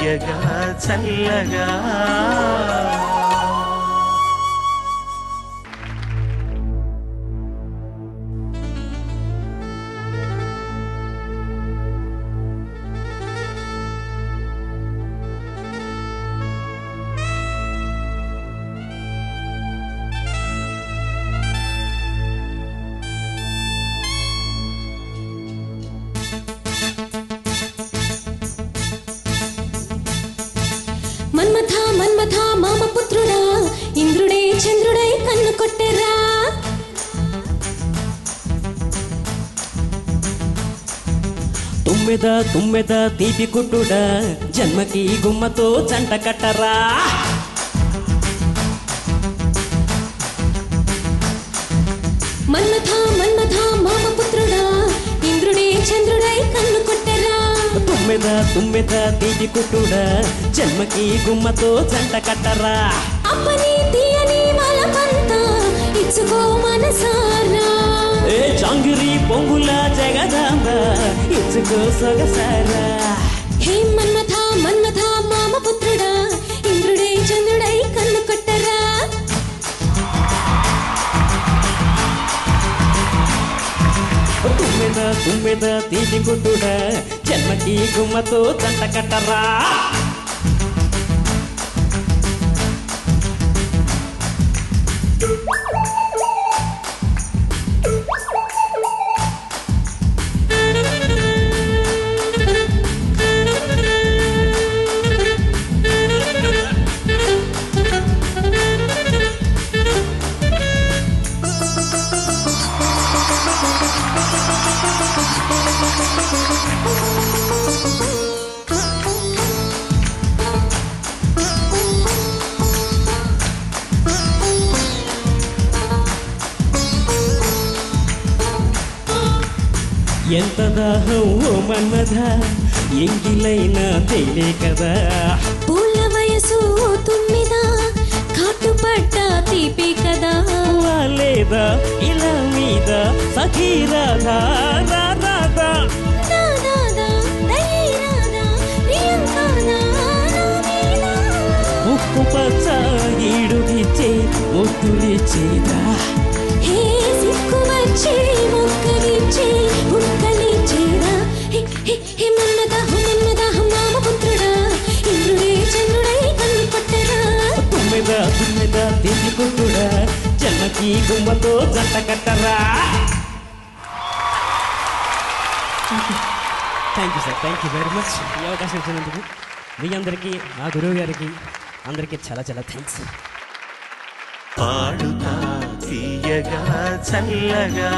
తీయగా చల్లగా మన్మథ మన్మథ మామ పుత్రుడా ఇంద్రుడే చంద్రుడై కన్ను కొట్టెరా తుమ్మెద తుమ్మెద తీపి కుట్టుడా జన్మకి గుమ్మతో జంట కట్టరా మన్మథ మన్మథ మామ పుత్రుడా ఇంద్రుడే చంద్రుడై కన్ను కొట్టెరా తుమ్మెద తుమ్మెద తీపి కుట్టుడా జన్మకి గుమ్మతో జంట కట్టరా అప్పని తీయని వలపంతా ఇచ్చుకో మనసారా ఏ చాంగిరి పొంగుల జగదాంబ ఇచ్చుకో సొగసారా హే మన్మథ మన్మథ మామ పుత్రుడా ఇంద్రుడే చంద్రుడై కన్ను కొట్టెరా తుమ్మెద తుమ్మెద తీపి కుట్టుడా జన్మకి గుమ్మతో జంట కట్టరా ఎంత దాహం ఓ మన్మథ ఎంగిలైనా తేలే కదా పూల వయసు తుమ్మిద కాటుపడ్డ తీపి కదా లేదా ఇలా మీద సఖీ రాధా రాధా దాదా దయరాదా ప్రియంకాదా నామేనా ఉప్పు పచ్చ ఈడుగిచ్చే ముద్దులిచ్చేదా హే సిక్కు వచ్చే మొక్కలిచ్చే బుక్కలిచ్చేదా హే మన్మథ మామ పుత్రుడా ఇంద్రుడే చంద్రుడై కన్ను కొట్టెరా తుమ్మెద తుమ్మెద తీపి కుట్టుడా జన్మకి గుమ్మతో జంట కట్టరా thank you sir thank you very much ఈ అవకాశం ఇచ్చినందుకు మీ అందరికీ మా గురువు గారికి అందరికీ చాలా చాలా థ్యాంక్స్ పాడుతా తీయగా చల్లగా